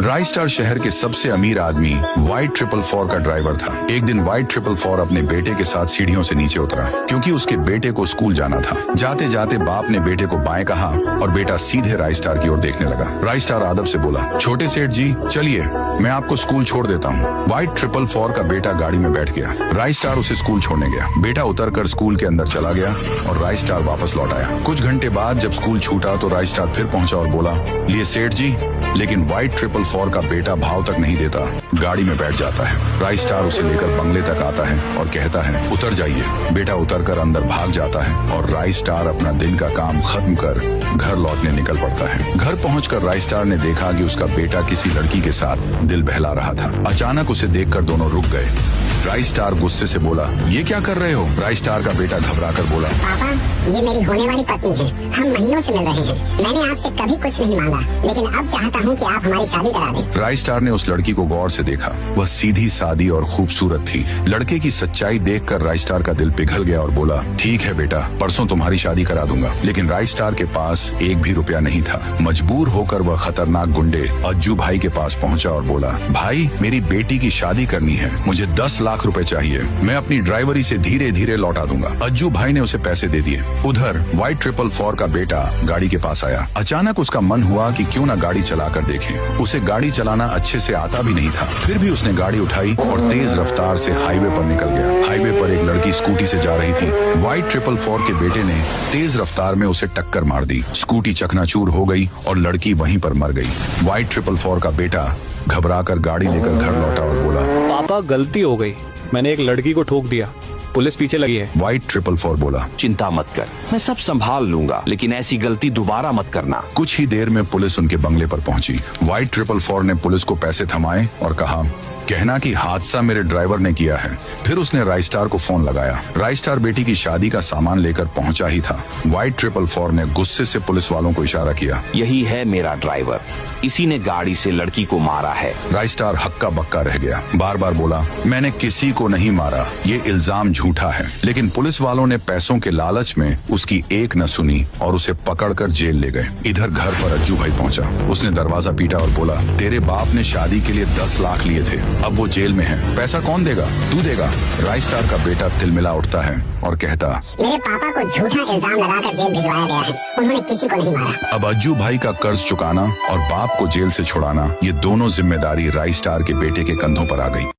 राय star शहर के सबसे अमीर आदमी वाइट 444 का ड्राइवर था। एक दिन वाइट 444 अपने बेटे के साथ सीढ़ियों से नीचे उतरा क्योंकि उसके बेटे को स्कूल जाना था। जाते जाते बाप ने बेटे को बाएं कहा और बेटा सीधे राय स्टार की ओर देखने लगा। राय स्टार आदब से बोला, छोटे सेठ जी चलिए, मैं आपको स्कूल छोड़ देता हूँ। वाइट 444 का बेटा गाड़ी में बैठ गया। राय स्टार उसे स्कूल छोड़ने गया। बेटा उतरकर स्कूल के अंदर चला गया और राय स्टार वापस लौट आया। कुछ घंटे बाद जब स्कूल छूटा तो राय स्टार फिर पहुंचा और बोला, लिए सेठ जी। लेकिन वाइट 444 का बेटा भाव तक नहीं देता, गाड़ी में बैठ जाता है। राय स्टार उसे लेकर बंगले तक आता है और कहता है, उतर जाइए। बेटा उतरकर अंदर भाग जाता है और राय स्टार अपना दिन का काम खत्म कर घर लौटने निकल पड़ता है। घर पहुंचकर राय स्टार ने देखा कि उसका बेटा किसी लड़की के साथ दिल बहला रहा था। अचानक उसे देखकर दोनों रुक गए। राय स्टार गुस्से से बोला, ये क्या कर रहे हो? राय स्टार का बेटा घबराकर बोला, पापा, ये मेरी होने वाली पत्नी है। हम महीनों से मिल रहे हैं। मैंने आपसे कभी कुछ नहीं मांगा, लेकिन अब चाहता हूँ कि आप हमारी शादी करा दें। राय स्टार ने उस लड़की को गौर से देखा। वह सीधी सादी और खूबसूरत थी। लड़के की सच्चाई देखकर राय स्टार का दिल पिघल गया और बोला, ठीक है बेटा, परसों तुम्हारी शादी करा दूंगा। लेकिन राय स्टार के पास एक भी रुपया नहीं था। मजबूर होकर वह खतरनाक गुंडे अज्जू भाई के पास पहुंचा और बोला, भाई मेरी बेटी की शादी करनी है, मुझे 10 लाख रुपए चाहिए। मैं अपनी ड्राइवरी से धीरे धीरे लौटा दूंगा। अज्जू भाई ने उसे पैसे दे दिए। उधर वाइट 444 का बेटा गाड़ी के पास आया। अचानक उसका मन हुआ कि क्यों ना गाड़ी चलाकर देखें। उसे गाड़ी चलाना अच्छे से आता भी नहीं था, फिर भी उसने गाड़ी उठाई और तेज रफ्तार से हाईवे पर निकल गया। हाईवे पर एक लड़की स्कूटी से जा रही थी। वाइट 444 के बेटे ने तेज रफ्तार में उसे टक्कर मार दी। स्कूटी चकनाचूर हो गई और लड़की वहीं पर मर गई। वाइट 444 का बेटा घबराकर गाड़ी लेकर घर लौटा और बोला, पापा गलती हो गई, मैंने एक लड़की को ठोक दिया, पुलिस पीछे लगी है। वाइट 444 बोला, चिंता मत कर, मैं सब संभाल लूंगा, लेकिन ऐसी गलती दोबारा मत करना। कुछ ही देर में पुलिस उनके बंगले पर पहुंची। वाइट 444 ने पुलिस को पैसे थमाए और कहा, कहना कि हादसा मेरे ड्राइवर ने किया है। फिर उसने राय स्टार को फोन लगाया। राय स्टार बेटी की शादी का सामान लेकर पहुंचा ही था। वाइट 444 ने गुस्से से पुलिस वालों को इशारा किया, यही है मेरा ड्राइवर, इसी ने गाड़ी से लड़की को मारा है। राय स्टार हक्का बक्का रह गया। बार बार बोला, मैंने किसी को नहीं मारा, ये इल्जाम झूठा है। लेकिन पुलिस वालों ने पैसों के लालच में उसकी एक न सुनी और उसे पकड़कर जेल ले गए। इधर घर पर अज्जू भाई पहुंचा। उसने दरवाजा पीटा और बोला, तेरे बाप ने शादी के लिए 10 लाख लिए थे, अब वो जेल में है, पैसा कौन देगा? तू देगा। राय स्टार का बेटा तिलमिला उठता है और कहता, मेरे पापा को झूठा इल्जाम लगाकर जेल भिजवाया गया है, उन्होंने किसी को नहीं मारा। अब अज्जू भाई का कर्ज चुकाना और बाप को जेल से छुड़ाना, ये दोनों जिम्मेदारी राय स्टार के बेटे के कंधों पर आ गई।